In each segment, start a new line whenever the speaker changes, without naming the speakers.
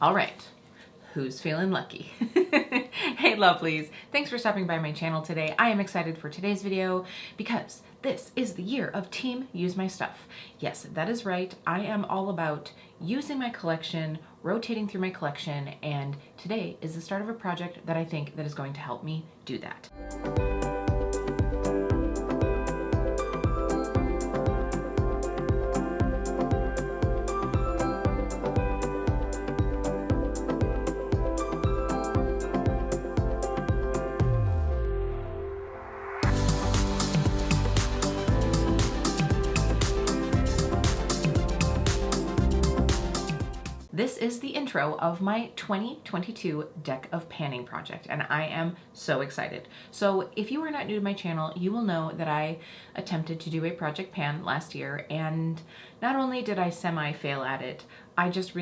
All right, who's feeling lucky? Hey lovelies, thanks for stopping by my channel today. I am excited for today's video because this is the year of Team Use My Stuff. Yes, that is right. I am all about using my collection, rotating through my collection, and today is the start of a project that I think that is going to help me do that. This is the intro of my 2022 deck of panning project, and I am so excited. So if you are not new to my channel, you will know that I attempted to do a project pan last year, and not only did I semi-fail at it, I just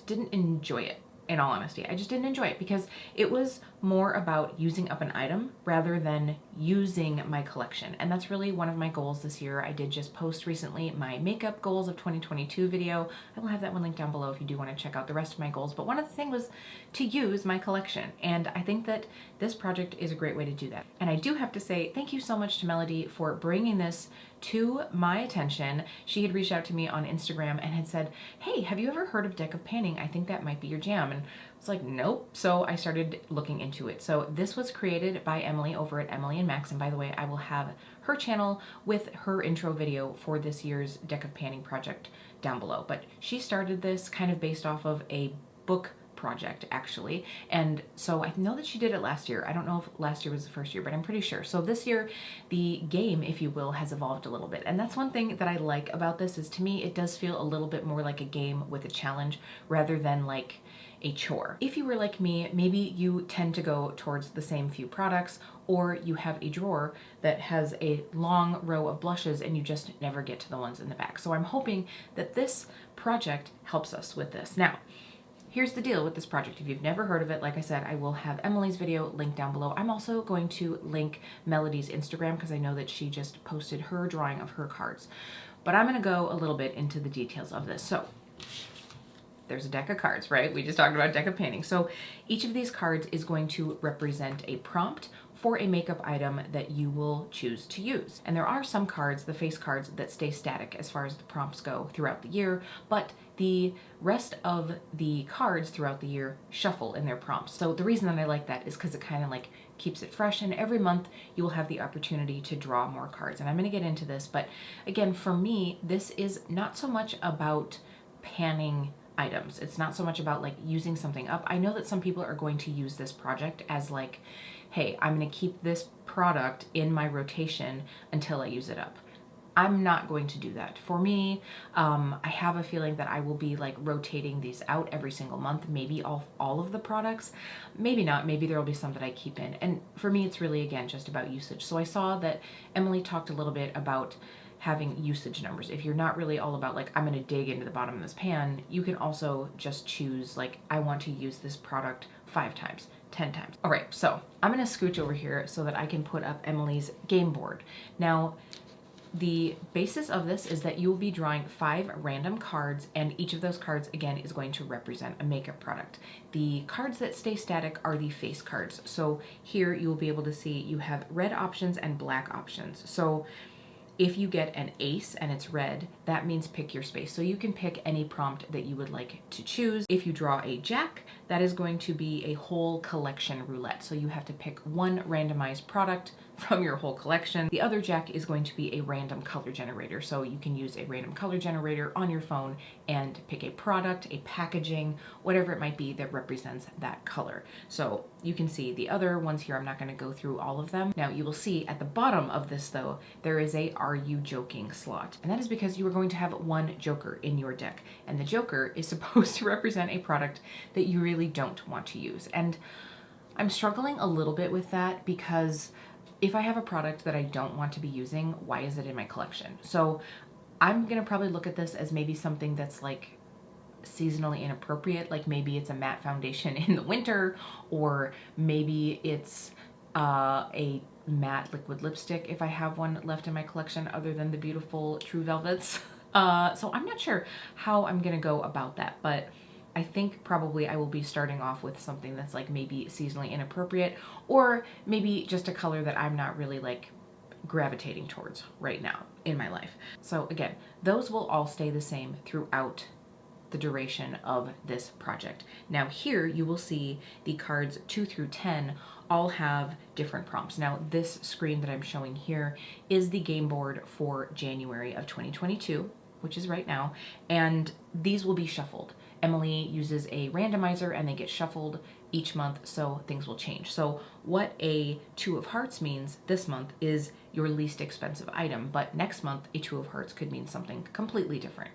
didn't enjoy it. In all honesty, I just didn't enjoy it because it was more about using up an item rather than using my collection. And that's really one of my goals this year. I did just post recently my makeup goals of 2022 video. I will have that one linked down below if you do want to check out the rest of my goals. But one of the things was to use my collection. And I think that this project is a great way to do that. And I do have to say thank you so much to Melody for bringing this to my attention. She had reached out to me on Instagram and had said, hey, have you ever heard of deck of panning? I think that might be your jam. And I was like, nope. So I started looking into it. So this was created by Emily over at Emily and Max. And by the way, I will have her channel with her intro video for this year's deck of panning project down below. But she started this kind of based off of a book project actually, and so I know that she did it last year. I don't know if last year was the first year, but I'm pretty sure. So this year the game, if you will, has evolved a little bit, and that's one thing that I like about this is, to me, it does feel a little bit more like a game with a challenge rather than like a chore. If you were like me, maybe you tend to go towards the same few products, or you have a drawer that has a long row of blushes and you just never get to the ones in the back. So I'm hoping that this project helps us with this. Now, here's the deal with this project. If you've never heard of it, like I said, I will have Emily's video linked down below. I'm also going to link Melody's Instagram because I know that she just posted her drawing of her cards. But I'm going to go a little bit into the details of this. So there's a deck of cards, right? We just talked about deck of panning. So each of these cards is going to represent a prompt for a makeup item that you will choose to use. And there are some cards, the face cards, that stay static as far as the prompts go throughout the year, but the rest of the cards throughout the year shuffle in their prompts. So the reason that I like that is because it kind of like keeps it fresh, and every month you will have the opportunity to draw more cards. And I'm going to get into this, but again, for me, this is not so much about panning items. It's not so much about like using something up. I know that some people are going to use this project as like, hey, I'm going to keep this product in my rotation until I use it up. I'm not going to do that. For me, I have a feeling that I will be like rotating these out every single month, maybe all of the products, maybe not, maybe there will be some that I keep in. And for me, it's really, again, just about usage. So I saw that Emily talked a little bit about having usage numbers. If you're not really all about like, I'm going to dig into the bottom of this pan, you can also just choose like, I want to use this product 5 times, 10 times. All right, so I'm going to scooch over here so that I can put up Emily's game board. Now, the basis of this is that you will be drawing 5 random cards, and each of those cards, again, is going to represent a makeup product. The cards that stay static are the face cards. So here you will be able to see you have red options and black options. So if you get an ace and it's red, that means pick your space. So you can pick any prompt that you would like to choose. If you draw a jack, that is going to be a whole collection roulette. So you have to pick one randomized product from your whole collection. The other jack is going to be a random color generator. So you can use a random color generator on your phone and pick a product, a packaging, whatever it might be that represents that color. So you can see the other ones here. I'm not going to go through all of them. Now you will see at the bottom of this though, there is a "Are You Joking" slot. And that is because you are going to have one joker in your deck. And the joker is supposed to represent a product that you really don't want to use. And I'm struggling a little bit with that because if I have a product that I don't want to be using, why is it in my collection? So I'm gonna probably look at this as maybe something that's like seasonally inappropriate, like maybe it's a matte foundation in the winter, or maybe it's a matte liquid lipstick if I have one left in my collection other than the beautiful True Velvets. So I'm not sure how I'm gonna go about that, but I think probably I will be starting off with something that's like maybe seasonally inappropriate, or maybe just a color that I'm not really like gravitating towards right now in my life. So again, those will all stay the same throughout the duration of this project. Now here you will see the cards 2 through 10 all have different prompts. Now this screen that I'm showing here is the game board for January of 2022, which is right now, and these will be shuffled. Emily uses a randomizer and they get shuffled each month, so things will change. So what a 2 of hearts means this month is your least expensive item, but next month a 2 of hearts could mean something completely different.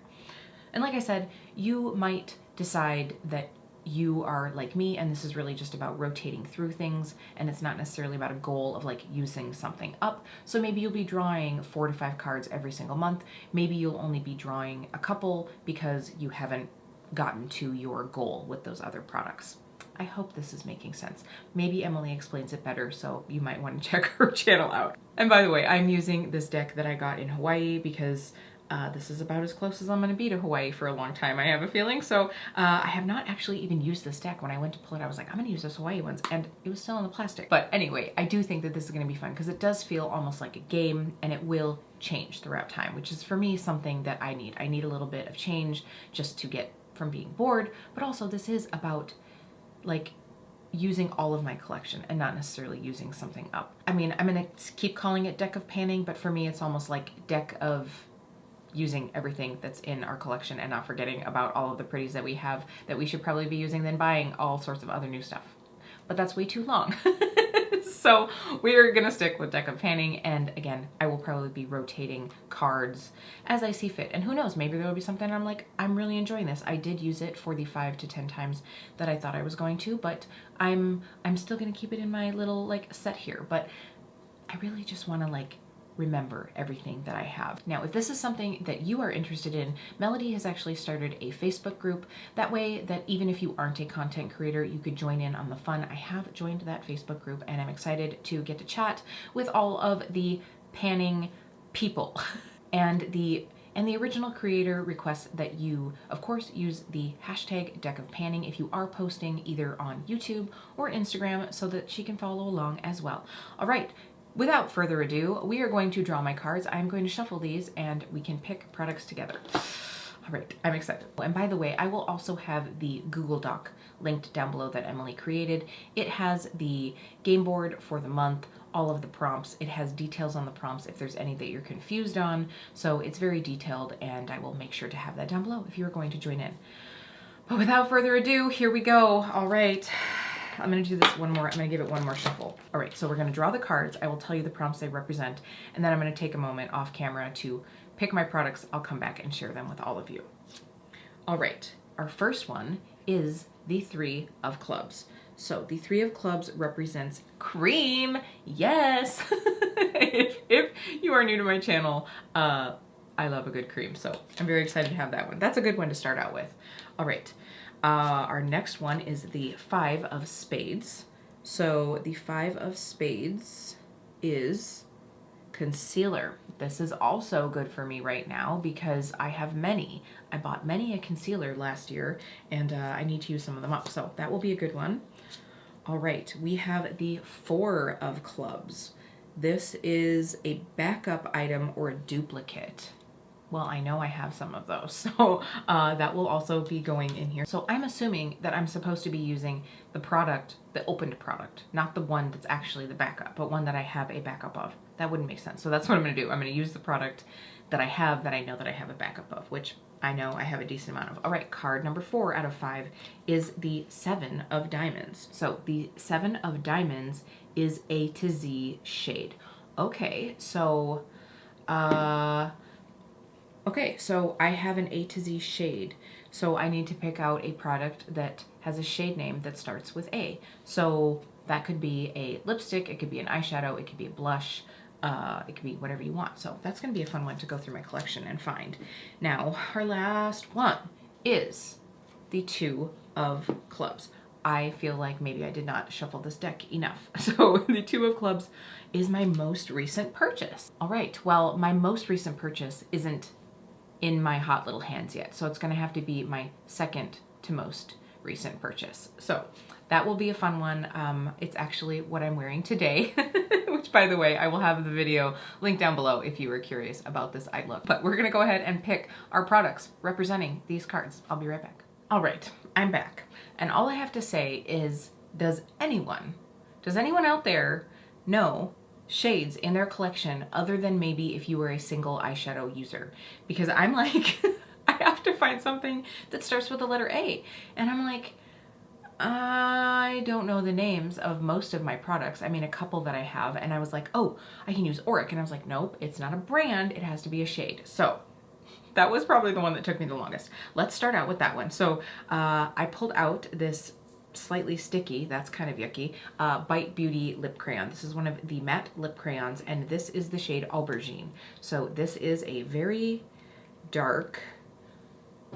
And like I said, you might decide that you are like me and this is really just about rotating through things and it's not necessarily about a goal of like using something up. So maybe you'll be drawing 4 to 5 cards every single month. Maybe you'll only be drawing a couple because you haven't gotten to your goal with those other products. I hope this is making sense. Maybe Emily explains it better, so you might want to check her channel out. And by the way, I'm using this deck that I got in Hawaii because this is about as close as I'm going to be to Hawaii for a long time, I have a feeling. So I have not actually even used this deck. When I went to pull it, I was like, I'm going to use those Hawaii ones, and it was still in the plastic. But anyway, I do think that this is going to be fun because it does feel almost like a game, and it will change throughout time, which is for me something that I need. I need a little bit of change just to get from being bored, but also this is about like using all of my collection and not necessarily using something up. I mean, I'm going to keep calling it deck of panning, but for me it's almost like deck of using everything that's in our collection and not forgetting about all of the pretties that we have that we should probably be using, then buying all sorts of other new stuff. But that's way too long. So we're gonna stick with deck of panning, and again, I will probably be rotating cards as I see fit. And who knows, maybe there will be something I'm like, I'm really enjoying this. I did use it for the 5 to 10 times that I thought I was going to, but I'm still gonna keep it in my little like set here. But I really just wanna like remember everything that I have. Now, if this is something that you are interested in, Melody has actually started a Facebook group. That way that even if you aren't a content creator, you could join in on the fun. I have joined that Facebook group and I'm excited to get to chat with all of the panning people. And the original creator requests that you, of course, use the hashtag deck of panning if you are posting either on YouTube or Instagram so that she can follow along as well. All right. Without further ado, we are going to draw my cards. I'm going to shuffle these and we can pick products together. All right, I'm excited. And by the way, I will also have the Google Doc linked down below that Emily created. It has the game board for the month, all of the prompts. It has details on the prompts if there's any that you're confused on. So it's very detailed and I will make sure to have that down below if you're going to join in. But without further ado, here we go. All right. I'm going to do this one more. I'm going to give it one more shuffle. All right, so we're going to draw the cards. I will tell you the prompts they represent, and then I'm going to take a moment off camera to pick my products. I'll come back and share them with all of you. All right, our first one is the 3 of clubs. So the 3 of clubs represents cream. Yes. if you are new to my channel, I love a good cream, so I'm very excited to have that one. That's a good one to start out with. All right. Our next one is the 5 of spades. So the 5 of spades is concealer. This is also good for me right now because I have many. I bought many a concealer last year and I need to use some of them up. So that will be a good one. All right, we have the 4 of clubs. This is a backup item or a duplicate. Well, I know I have some of those, so that will also be going in here. So I'm assuming that I'm supposed to be using the product, the opened product, not the one that's actually the backup, but one that I have a backup of. That wouldn't make sense. So that's what I'm gonna do. I'm gonna use the product that I have that I know that I have a backup of, which I know I have a decent amount of. All right, card number 4 out of 5 is the 7 of diamonds. So the 7 of diamonds is A to Z shade. Okay, so I have an A to Z shade. So I need to pick out a product that has a shade name that starts with A. So that could be a lipstick, it could be an eyeshadow, it could be a blush, it could be whatever you want. So that's gonna be a fun one to go through my collection and find. Now, our last one is the 2 of clubs. I feel like maybe I did not shuffle this deck enough. So the 2 of clubs is my most recent purchase. All right, well, my most recent purchase isn't in my hot little hands yet. So it's gonna have to be my second to most recent purchase. So that will be a fun one. It's actually what I'm wearing today, which by the way, I will have the video linked down below if you were curious about this eye look. But we're gonna go ahead and pick our products representing these cards. I'll be right back. All right, I'm back. And all I have to say is, does anyone out there know shades in their collection other than maybe if you were a single eyeshadow user? Because I'm like, I have to find something that starts with the letter A. And I'm like, I don't know the names of most of my products. I mean, a couple that I have, and I was like, oh, I can use Auric. And I was like, nope, it's not a brand. It has to be a shade. So that was probably the one that took me the longest. Let's start out with that one. So I pulled out this slightly sticky, that's kind of yucky, Kvd Beauty lip crayon. This is one of the matte lip crayons, and this is the shade Aubergine. So this is a very dark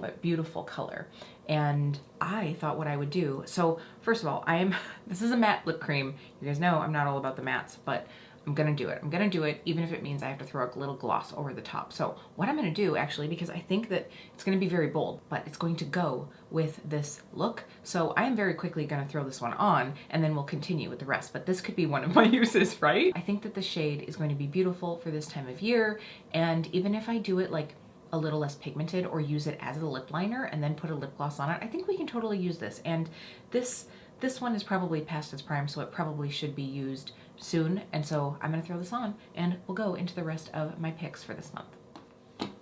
but beautiful color. And I thought what I would do, so first of all, this is a matte lip cream. You guys know I'm not all about the mattes, but I'm gonna do it. I'm gonna do it even if it means I have to throw a little gloss over the top. So what I'm gonna do actually, because I think that it's gonna be very bold, but it's going to go with this look. So I am very quickly gonna throw this one on and then we'll continue with the rest. But this could be one of my uses, right? I think that the shade is going to be beautiful for this time of year. And even if I do it like a little less pigmented or use it as a lip liner and then put a lip gloss on it, I think we can totally use this. And this one is probably past its prime, so it probably should be used soon. And so I'm gonna throw this on and we'll go into the rest of my picks for this month.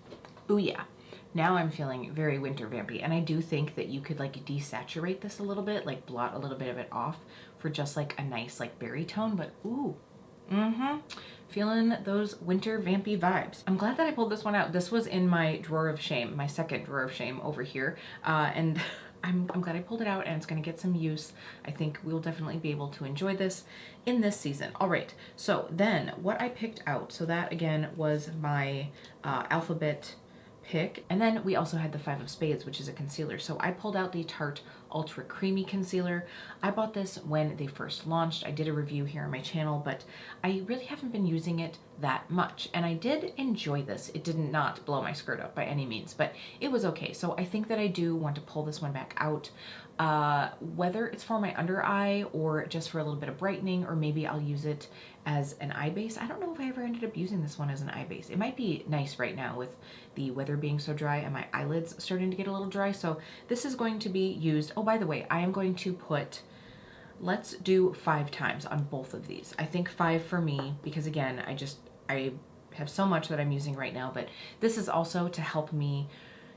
Ooh yeah, now I'm feeling very winter vampy. And I do think that you could like desaturate this a little bit, like blot a little bit of it off for just like a nice like berry tone, but ooh, feeling those winter vampy vibes. I'm glad that I pulled this one out. This was in my drawer of shame, my second drawer of shame over here. And I'm glad I pulled it out and it's gonna get some use. I think we'll definitely be able to enjoy this in this season. All right, so then what I picked out, so that again was my alphabet pick. And then we also had the 5 of Spades, which is a concealer. So I pulled out the Tarte Ultra Creamy Concealer. I bought this when they first launched. I did a review here on my channel, but I really haven't been using it that much. And I did enjoy this. It did not blow my skirt up by any means, but it was okay. So I think that I do want to pull this one back out. Whether it's for my under eye or just for a little bit of brightening, or maybe I'll use it as an eye base. I don't know if I ever ended up using this one as an eye base. It might be nice right now with the weather being so dry and my eyelids starting to get a little dry. So this is going to be used. Oh, by the way, I am going to put, let's do 5 times on both of these. I think 5 for me, because again, I have so much that I'm using right now, but this is also to help me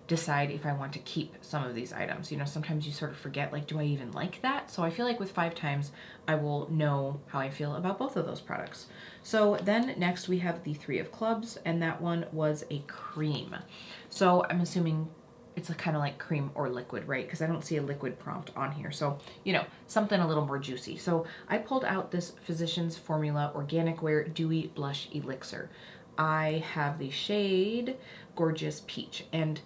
decide if I want to keep some of these items. You know, sometimes you sort of forget, like, do I even like that? So I feel like with 5 times, I will know how I feel about both of those products. So then next we have the 3 of Clubs, and that one was a cream. So I'm assuming it's a kind of like cream or liquid, right? Because I don't see a liquid prompt on here. So, you know, something a little more juicy. So I pulled out this Physicians Formula Organic Wear Dewy Blush Elixir. I have the shade Gorgeous Peach, and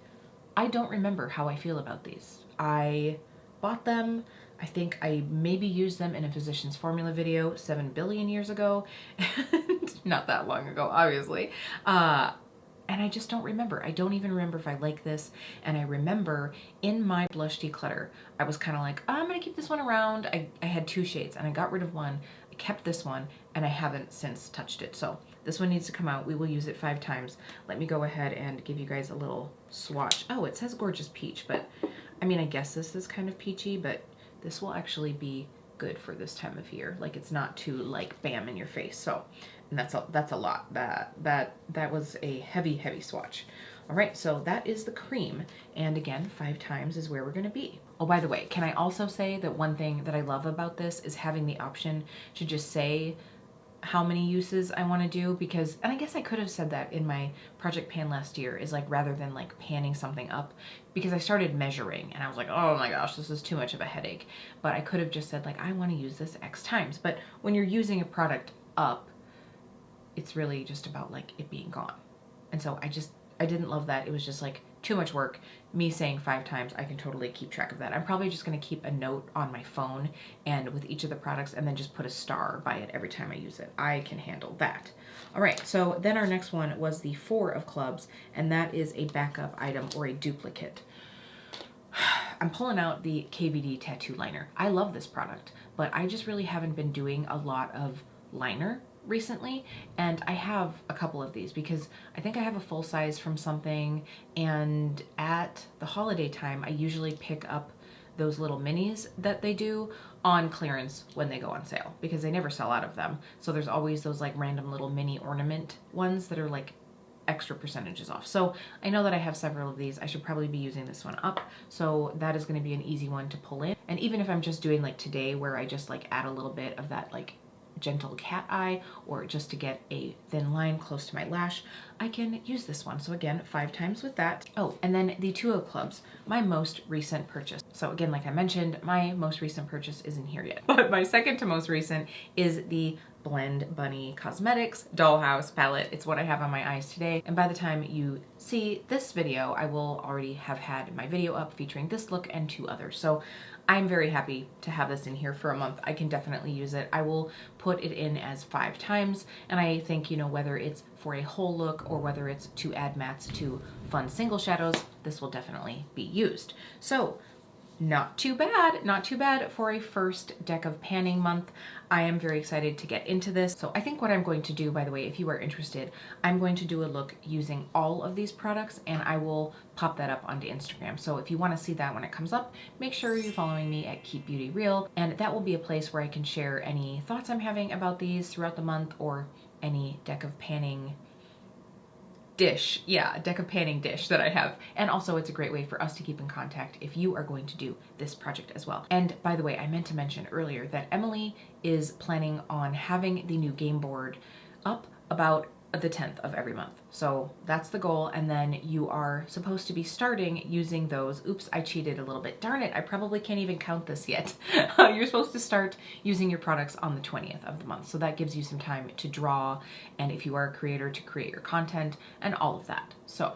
I don't remember how I feel about these. I bought them. I think I maybe used them in a Physicians Formula video 7 billion years ago. And not that long ago, obviously. And I just don't remember. I don't even remember if I like this. And I remember in my blush declutter, I was kind of like, oh, I'm gonna keep this one around. I had 2 shades and I got rid of one. I kept this one and I haven't since touched it. So this one needs to come out. We will use it 5 times. Let me go ahead and give you guys a little swatch. Oh, it says Gorgeous Peach, but I mean, I guess this is kind of peachy, but this will actually be good for this time of year. Like, it's not too like bam in your face. So, and that's a lot. That was a heavy swatch. All right, so that is the cream. And again, 5 times is where we're gonna be. Oh, by the way, can I also say that one thing that I love about this is having the option to just say how many uses I want to do, because, and I guess I could have said that in my project pan last year, is like, rather than like panning something up, because I started measuring and I was like, oh my gosh, this is too much of a headache. But I could have just said like, I want to use this X times. But when you're using a product up, it's really just about like it being gone. And so I didn't love that. It was just like too much work. Me saying 5 times, I can totally keep track of that. I'm probably just going to keep a note on my phone and with each of the products, and then just put a star by it every time I use it. I can handle that. All right, so then our next one was the 4 of Clubs, and that is a backup item or a duplicate. I'm pulling out the KVD Tattoo Liner. I love this product, but I just really haven't been doing a lot of liner recently, and I have a couple of these because I think I have a full size from something, and at the holiday time I usually pick up those little minis that they do on clearance when they go on sale because they never sell out of them. So there's always those like random little mini ornament ones that are like extra percentages off. So I know that I have several of these. I should probably be using this one up. So that is going to be an easy one to pull in. And even if I'm just doing like today where I just like add a little bit of that like gentle cat eye or just to get a thin line close to my lash, I can use this one. So again, 5 times with that. Oh, and then the 2O Clubs, my most recent purchase. So again, like I mentioned, my most recent purchase isn't here yet, but my second to most recent is the Blend Bunny Cosmetics Dollhouse palette. It's what I have on my eyes today. And by the time you see this video, I will already have had my video up featuring this look and 2 others. So I'm very happy to have this in here for a month. I can definitely use it. I will put it in as 5 times. And I think, you know, whether it's for a whole look or whether it's to add mattes to fun single shadows, this will definitely be used. So not too bad for a first deck of panning month. I am very excited to get into this. So I think what I'm going to do, by the way, if you are interested, I'm going to do a look using all of these products and I will pop that up onto Instagram. So if you want to see that when it comes up, make sure you're following me at KEEPBEAUTYREAL, and that will be a place where I can share any thoughts I'm having about these throughout the month or any deck of panning dish. Yeah, a deck of panning dish that I have. And also it's a great way for us to keep in contact if you are going to do this project as well. And by the way, I meant to mention earlier that Emily is planning on having the new game board up about the 10th of every month. So that's the goal. And then you are supposed to be starting using those. Oops, I cheated a little bit. Darn it, I probably can't even count this yet. You're supposed to start using your products on the 20th of the month. So that gives you some time to draw, and if you are a creator, to create your content and all of that. So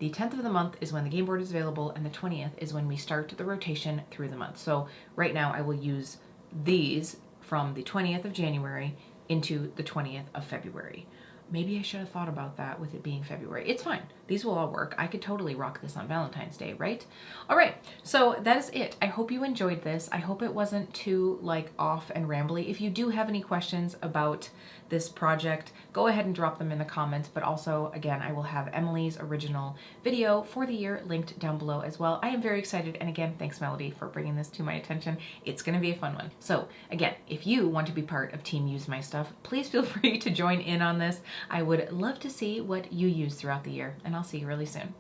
the 10th of the month is when the game board is available, and the 20th is when we start the rotation through the month. So right now I will use these from the 20th of January into the 20th of February. Maybe I should have thought about that with it being February. It's fine. These will all work. I could totally rock this on Valentine's Day, right? All right, so that is it. I hope you enjoyed this. I hope it wasn't too like off and rambly. If you do have any questions about this project, go ahead and drop them in the comments. But also, again, I will have Emily's original video for the year linked down below as well. I am very excited. And again, thanks Melody for bringing this to my attention. It's gonna be a fun one. So again, if you want to be part of Team Use My Stuff, please feel free to join in on this. I would love to see what you use throughout the year, and I'll see you really soon.